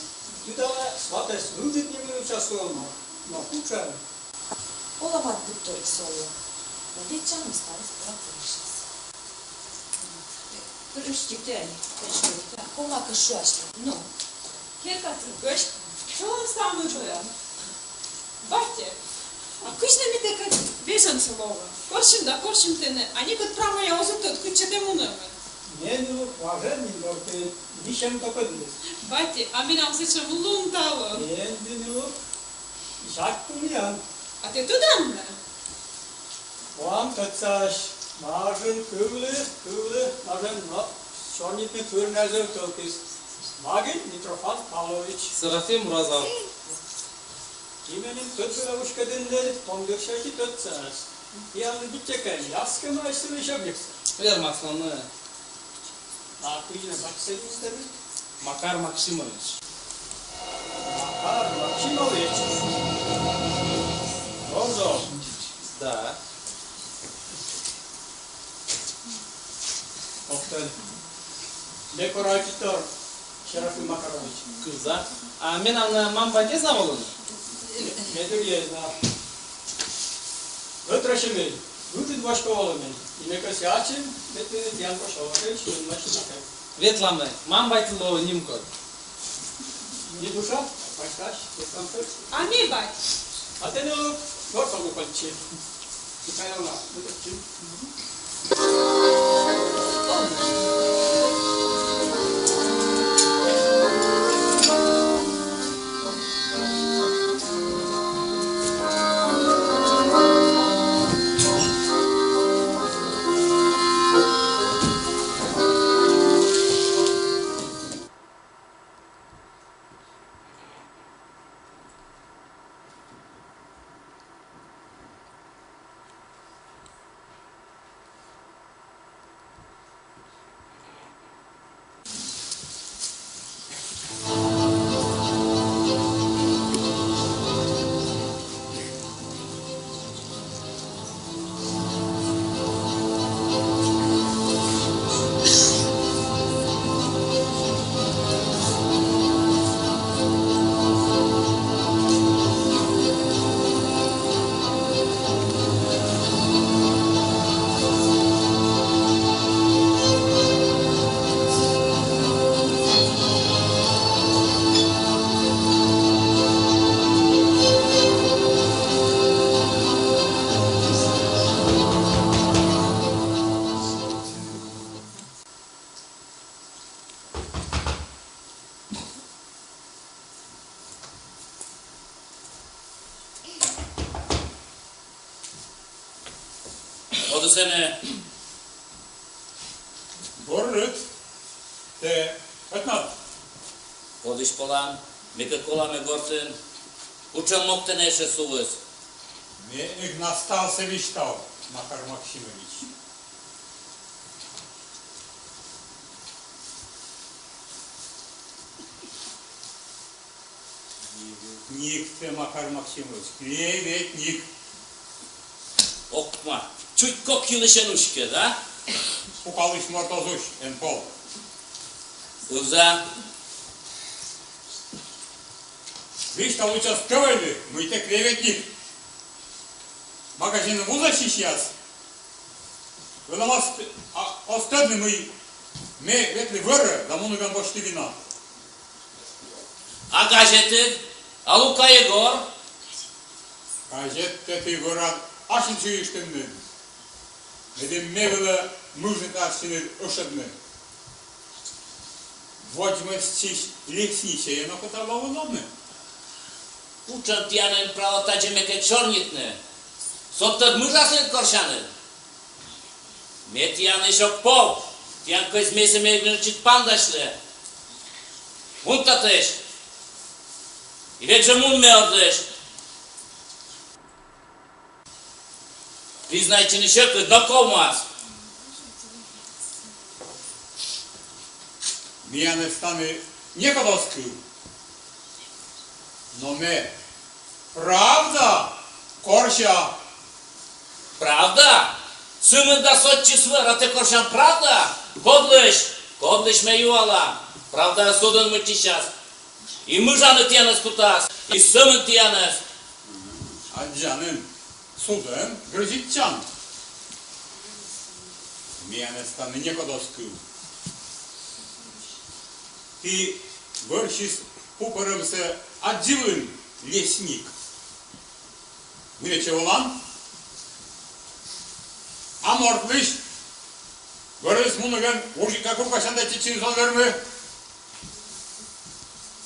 Тудала сватес рудит не участвовал. Но куча. Оламат буттори соло. Надечам старост пратишес. Прощите, Колака шашла. ну. Kelka tylko, co on stał na Бахте, а кыш на митека вешан самого. Коршим тене, а не кот прямо я уже тут кучете мунами. Не, ну, важен, докtor. Ничем только здесь. Бахте, а меня все чем лунтало. Не, ну, жак пумян. А ты туда мне? Вам тацаш. Мажен кывлы, мажен, но шорнитный фурназер толкис. Магин Митрофан Павлович. Серафим Уразов. Cimenin tütüravuşka dinleri, tongdökşaki tütseniz. Yani gidecekken, yaskı maaşını işebilirsin. Ver Maslany. Akıyla baksaydınız tabii. Makar Maksimovic. Makar Maksimovic. Bonzo. Да. Oktay. Dekorator. Şerafim Makarovic. Кыза. А мен аны мамбаке заволын. Nedir yerine? Ötraşımı. Bütün başka oğlumun. İnek açın, bütün yan baş oğlumun. Şunun başına kay. Ветламы. Мамбайтыло нимкот. Ne duşa? Başkaş. Desantır. А ми, бать. Atenolu. Dört oldu palçı. Kaynağı. Bu da kim? O da sene Borrut. Te ötnat. ходиш колам, мека коламе горцен, учам мокте неше сувыз. Ne nastal seviştal. Makar Maksimovic. Ник te Makar Maksimovic. Evet nik. Окма, чуть кок юлышен ушке, да? Пукалыш мортозуш. En pol. Уза, Видишь, там участковый, мы-то клеветник. Магазин вуза сейчас. Вы нам остальные мы ветли выры, да мы наган башты вина. А газеты? А Лука Егор? Газеты ты вырад, ашин чуешь ты мне. Ведь мевелы мужик ашины ушедны. Возьмешь чись лесничая, но это удобно. Учат тянем право таджемеке чорнитне. Соттад мужасын коршаны. Мет яны шок пол. Тян көз месеме гнучит пандашлы. Мунта тэш. И вече мун ме ордэш. Признайте ничего, докомас. Мияны станы не колоскую. Но мы правда корща. Правда? Сымын да сотчи свыр, а ты коршан правда? Кодлыш ме юала. Правда судын мы сейчас. И мы жаны тянас кутас, и сымын тянас. А джанын судын грызит чан. Мияны станы не колоскую. И вырщис пупорымся отдивын лесник. Миле чеволан? А мортлыш? Вырыс мунаган ужика куркашанда тичин сон вермы.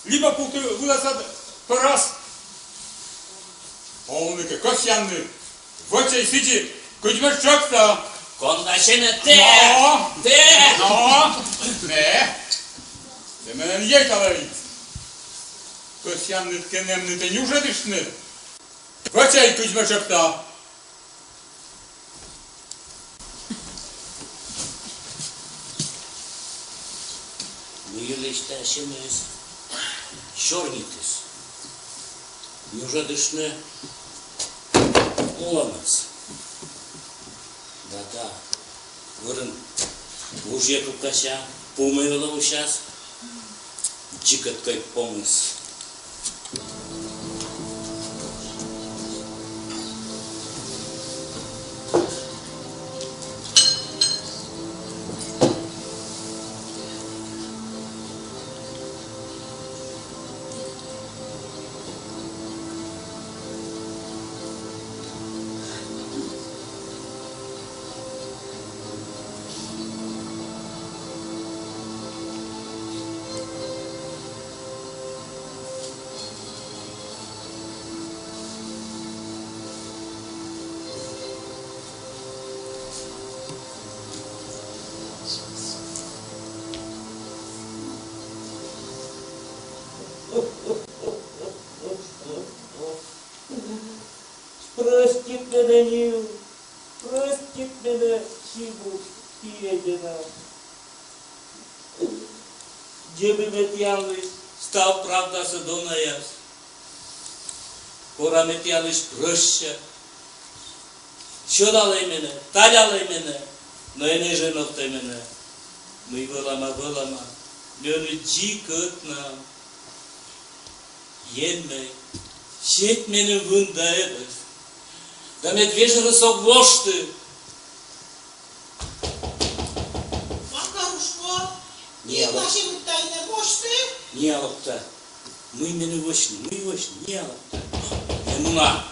Либо пулты выласад пырас. Олныка косянны. Вочай сити, кучмеш чокта. Кондашыны те! Не! Деменен ей каларит. Косянны ткенемны те нюжедышны. Вочай кучмеш чокта. Милишташымыз чорнитыс. Нюжедышны оламыз. Да. Вырын уже кукаша, помыла ушас. Джикат как помыс. Простит меня, Нил, простит меня, Сибу, Пиедина. Джеби метиалыш, стал правда садонаяс. Кора метиалыш проща. Щодалай мене, талялай мене, но и не женохтай мене. Мы вылама, лёны джикот нам. Енмей, щет мене вундаебес. Да медвежий сок вошты. Макарушко, Не, и наши тайны вошты? Не алапта. Мы мене вошни, не алапта. Емуна,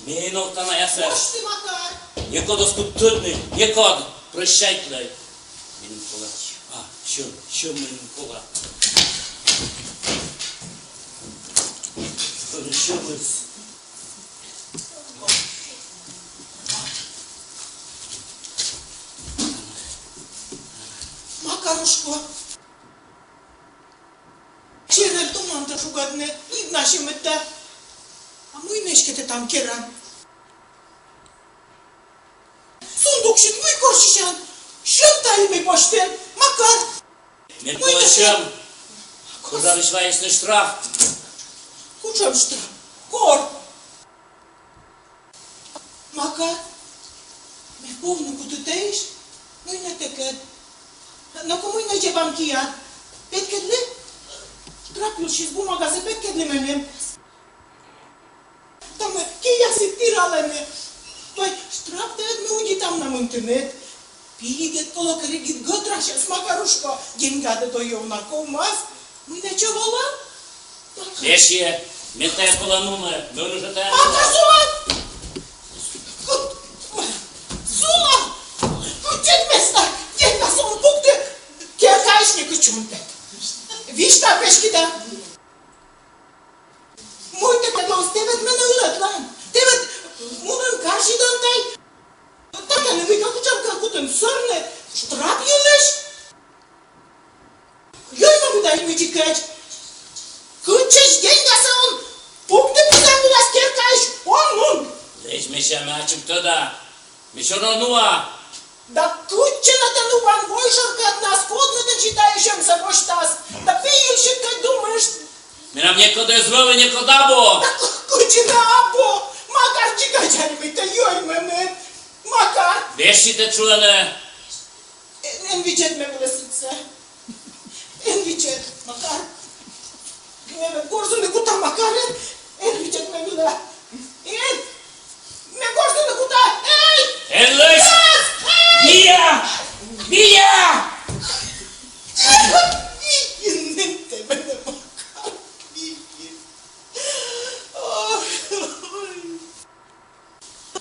мен октана ясар. Вошты, Макар. Екодос куттырны, екод, прощайтлай. Менің колач. Що менің кола? Що біз? Макарушко, черель туман-то шугадне, и нашим это. А мы нечкete там керан. Сундукшин выкорчищан, шантали мы поштен, Макар. Мен колачам, кузарышваешный штраф. Кучам штраф, кор. Макар, me повну кутутеиш, ну и не текет. Но кому и не вам киян? Петкедли? Трапил шиз бумага за петкедли менем. me. Păi, ștrapte mi ugi tam nam internet. Pidet kolo krigit gotrașa smakaruško. Gengade to jau na kaumas. Mine ce vola? Deși, mi-e acolo nume, nu nu te Ata Zula! Zula! Ce mesta? Genga să un puc de chiarcașnică ciunte. Vișta peșchida. Multe pe dos, te ved mene ulăt lan. Te ved mună în car și dă-ntai. Tata ne mică cu ce-am căcut în sărne. Ștrap iuleș. Eu nu mi dai mici căci. Cât ce-și genga să un puc de pizandu la chiarcaș. On. Deci, mișa mea, ciptă-da. Mișono nua. Dar cât ce na te lupan voișor că na skodno te čitaje šem sa poštas. Da pijel še kad dumešt. Mi nam neko dozvoli, neko dabo. Da kući na abo. Makar čikačari mi te joj mene. Makar. Deși te čuvene. En vičet me bile srce. En vičet. Makar. Me gorzo ne kuta makare. En vičet me bile. En. Me gorzo ne kuta. Ej! En lăs! Mia! Mia! Ninte mene makar.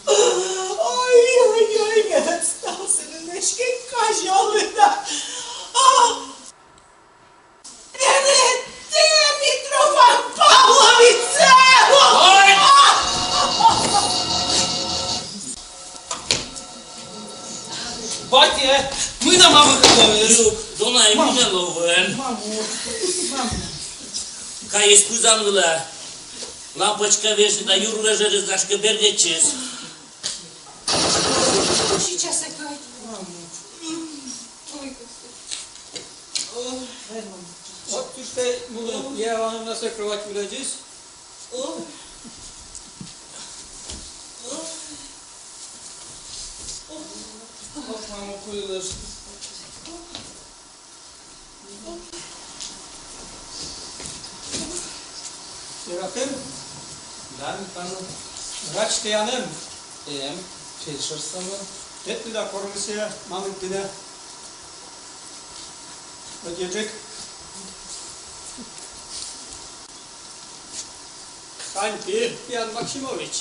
Ой, не остался на ночке кожолы-то. Ты, Митрофан Павлович! Ой! Батя, mâine mă mâncălăvesc. Dona, e mine loven. Ca e scuzan vila. Lampočka vežni da juru vežere znaške bergećes. Și ce să faci? Вот ты что, я вам на кровать вылезешь? Bak mamă kuyulești. Yaratım, Da, mi panu. raç diyanım. Em, çelişirse mi? Etli de korumuşya, mamın dine. Ödeyecek. Sanki Jan Maksimovic.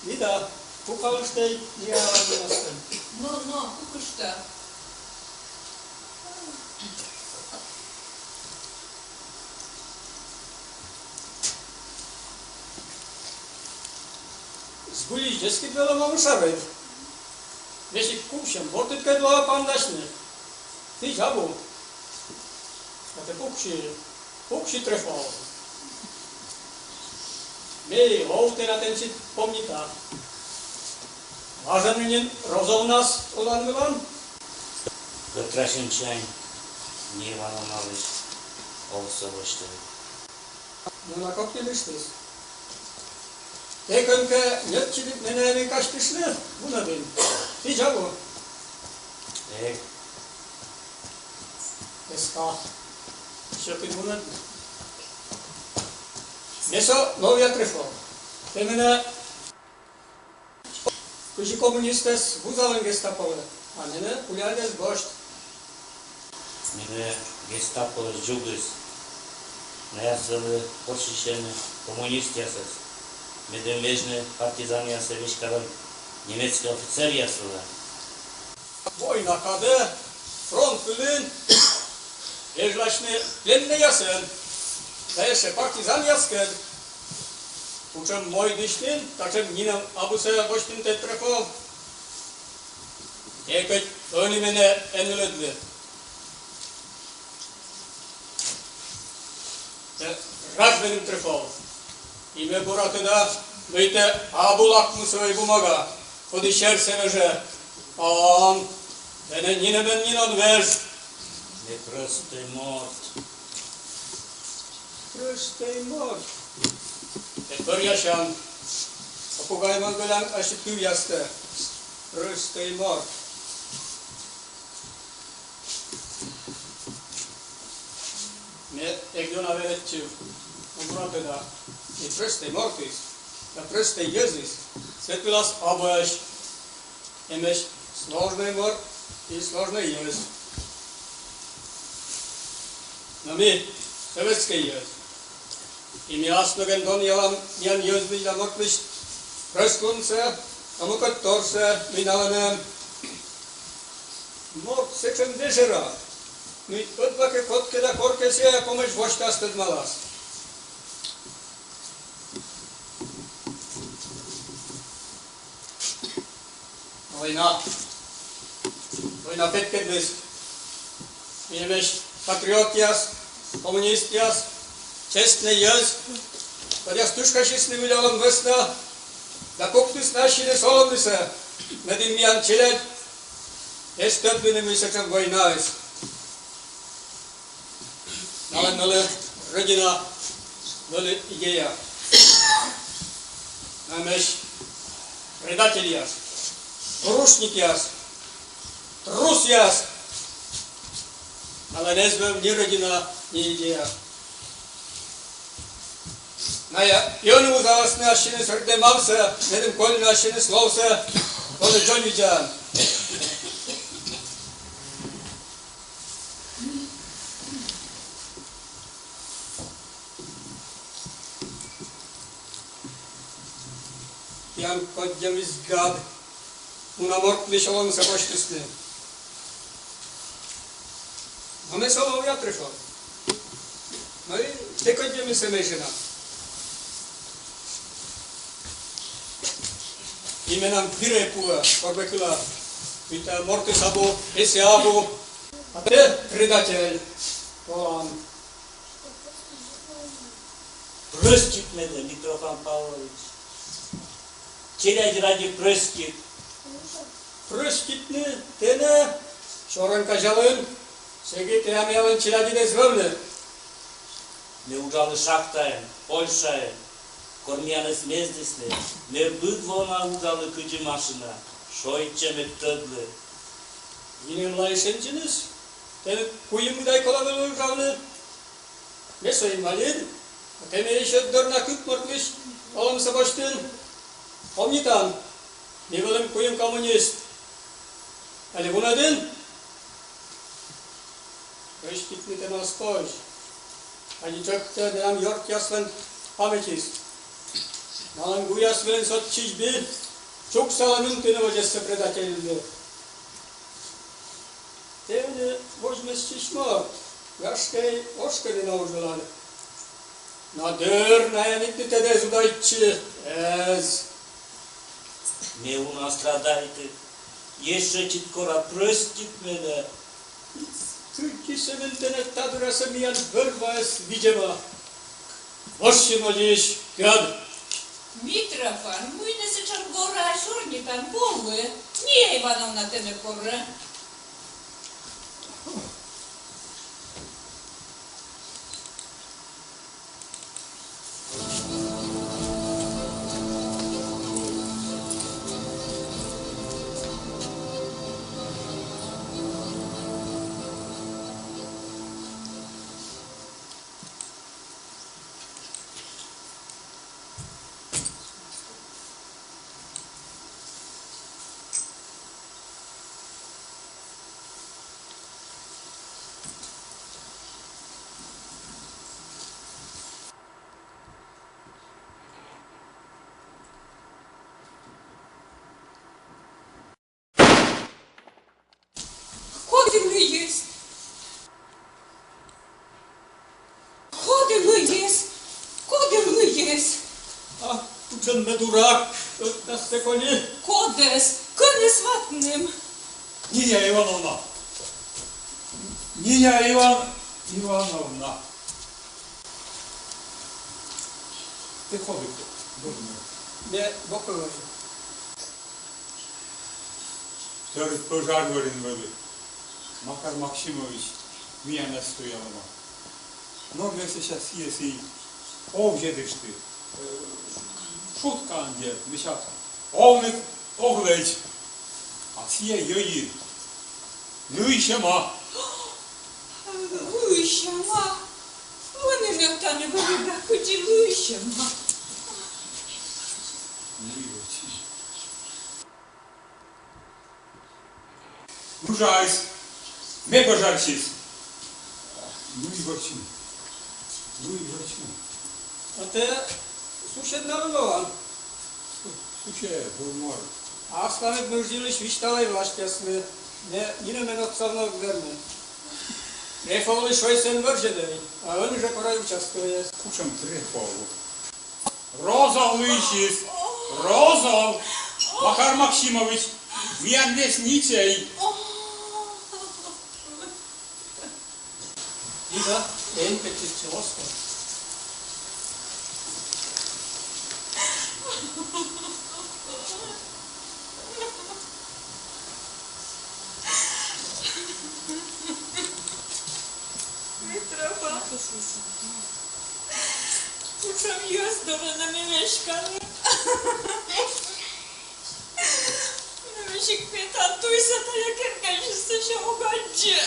Vida, bu kalışta niye aramıyorsun? Ну, кукушка. Сгули, дески бела мамы шарает. Вещи кушам, вот это два пандашны. Ты жабу. Это кукши трефал. Мей, лоуте на тенчит помника. Важен мне роза у нас, Улан Милан. Gătrașin ceani. Не Иван Иванович. Олсовăște. Ну, на как не лиштыс. Те кîncă нет тебе мене не каш пишле, bună din. Ты жабу. E, Esca. Și pe bună. Meso novia trefal. Te mene Kuži komunistes buzalen gestapowe, a mene uliades gošt. mine gestapo džugis. Ne jasele poršišene komunisti jasas. Mede mežne partizani jase viškaran německé oficeri jasele. Vojna kade, front pülün, ežlašne plenne jasen. Da je še partizan jasken. Učem moj dištin, takže ninem abu se goštin te trefal. Ekaj oni mene eniledli. Razbenim trefal. Ime burate da mıyte abulak mı svoj bumaga. Kodi šer se veže. Bene nine ben ninan vež. Ne prosto je mort. Prostej mort. Förjasan. Popugajman gölän aşı tüyyaste. Prostej mort. Me ekdona veretçiv. Umrate da. I prostej mortis. да просто езис, светлилась обоящ. Имеешь сложный мор и сложный ез. Но мы советский ез. И мы ясно гендон ялам ян езбич да мортлиш прескунце, а мы которсе минаванем. Мор сечем дежера. Мы отваке котке да коркесе помощь вошта стедмалас. Война. Война петкедвис. Имеш патриотиас, коммунистиас, честный ез. Когда стушка честный вылялом весна, да коктус наши соломниса, медим мян челет, естественным височем война вис. Нале родина, нале идея. Имеш предатель Рушник яс, трус яс, але не звем ни родина, ни идея. Ная йону узалас нашини сърде мавса, недем коли нашини словса, коли Джон видян. Ян кодям изгад, un amor clișon se poștisne. Ame să o ia treșor. Noi te cădem în semejena. Imenam pire pua, vorbe câla. Uite, morte sabo, ese abo. Ate predatel. Oam. Прыскит мене, Митрофан Павлович. Челядь ради прыскит. Прыскитни, тене, шорон кажалын, сеги теамиялын челядине звърне. Не ужалы шахтаем, Польшаем, кормяны смездисне, не быдвона ужалы кыджи машина, шойчеме тăдлы. Yinem la eşenciniz, teне kuyum müday kolanı ужавны. Ne so invalid, teme eşet dörna küt mörtliş, olamsa baştın. Omnitan, ne velim kuyum komünist. Ali buna din? Răștitni te nascoși. Adică te de-am iort jaslen pametis. Nalan gujaslen sot çiçbi, çok salanın tene văceste predatelile. Tevne văcmes çişmort, yaşkei oşkeli naužvelale. Na dör, na yanitni te de zudajči, ez. Не у нас страдайте. Jeszcze ci tkora prăstit mene. Türkçe sevintene tadırası miyan vırvayız vicema. Oşşima liş gad. Митрофан, муйне сечер гора шорни там полы. Не, Ивановна, ты не корре. Ходились. Ходились. Ходились. Ah, uçan be durak, ötmezse koni. Кодес, конес ватним. Ниня Ивановна! Ниня Ивановна! Ти ходите, дурно. Ne bakıyor. Второй пожар горен воды. Макар Максимович меня настоял. Но если сейчас если овжедиш ты, шутка анде, мешака. Овник огледь, а сия йои. Ну и шема. Вищама. Вони не втане вибрахуті вищама. Rużajs, my pożarcisz. Mój gościn. A te susjed narodovan. Susjed, humor. Aslanık mürcülüş viştalay başkasını. Ne yine men otsavnog verme. Trefovali šojsen vržedej, a oni že koraj učastkuje. Kučem trefovu. Rozol wyjścisz. Rozol. Makar Maksimowicz. Mijan Lesniczej. Iza, en petisçi osko. Mitrofa. Uczam jazdowe na mnie mieszkanie. Mimešik pětatuj se to, jak že se še ugadže.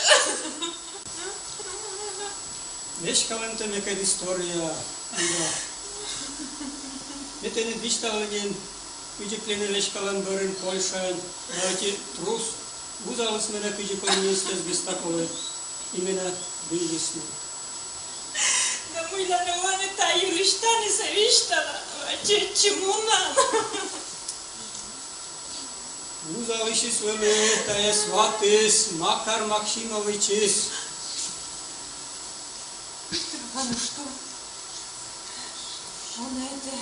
Veškalen te nekad istorija. Meten et vištalinen, kuđe veškalen bărân Polšan, nati trus, uzalus mene kuđe komunistes bez takove imena bylismo. Da mujla ne vane ta julištani se vištala, vače čimuna. Uzališi sveme, ta je svatis, Makar Maksimovičis. А ну что? Она это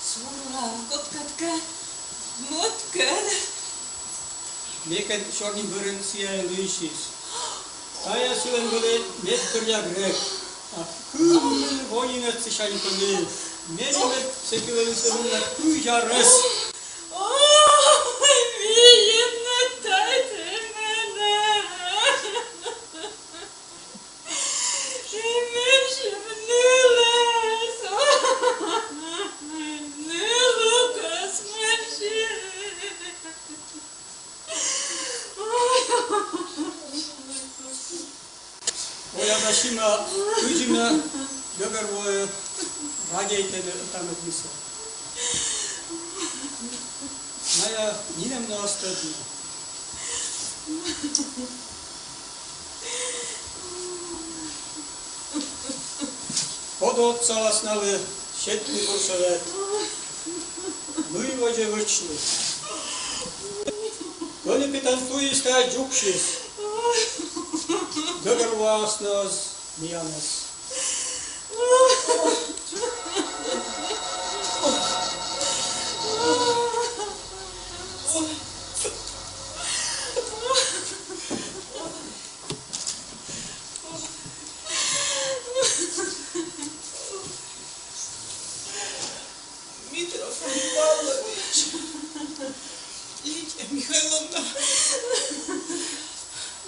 сурла, коткатка, мотка. Nekad čorni bărân sija luišis. Ta je sulen bile net krja grek. A kâmân vojinet se șanicone. Menimet se kâlelu se mâna cuja răs. Vijedna tajte mene. Imešim niles. Niluka smeši. Oja dašima kuđima gögarvoje radjajte tamet misa. Maja ninem na ostatnje. Podotcala snale šetni buršove. Vyvođe vrčni. Koni pitan tu iskaj džukšis. Gögarvas nas mijanas. Митрофан Павлович, Лидия Михайловна,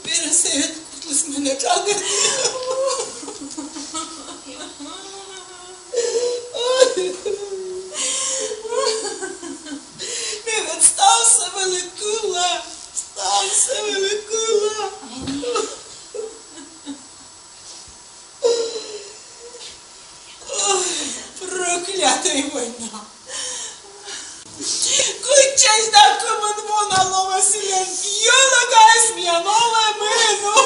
Бересевет кутлыс мене кагыр. Мевет стався великула, стався великула. Проклятая война! Кучась да коман вона лова селен, йола гайс мия нова мену!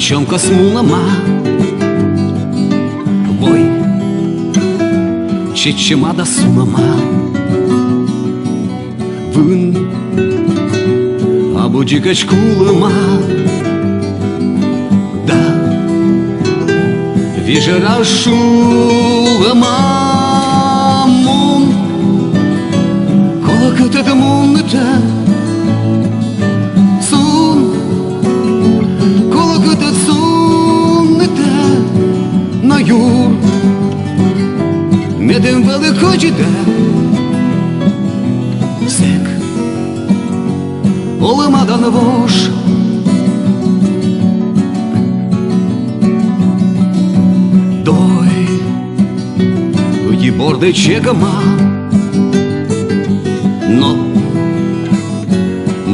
Чем космула ма, voi ce m-a dat sună ma, vând abugică-și culă ma, da, vijerașul ma, mun, colă câte de munte, sun, olmadan boş. Doj i borde čekama, no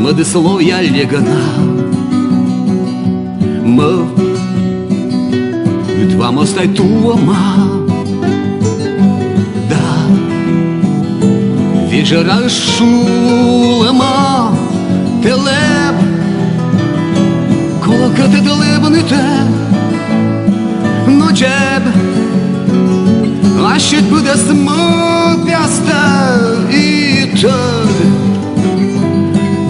мъдословия легана. Двама стай туама, да, вечера шулема, телеб, колокати телебните, ночеб, а ще буде смутяста і тъд,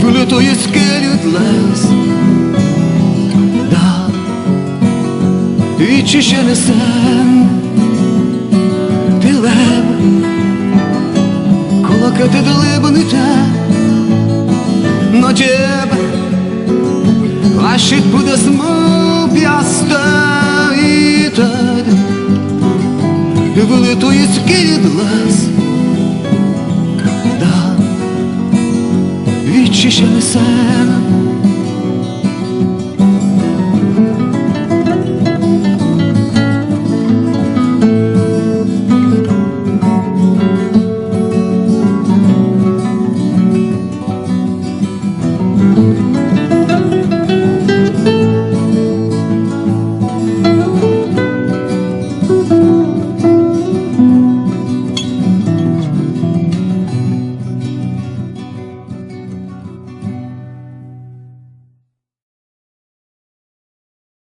вилетує скелют лес, да, і ще не сен, телеб, колокати телебните, ночеб, а ще буде смутяста і тъд, вилетує скелют лес, да, і ще не сен.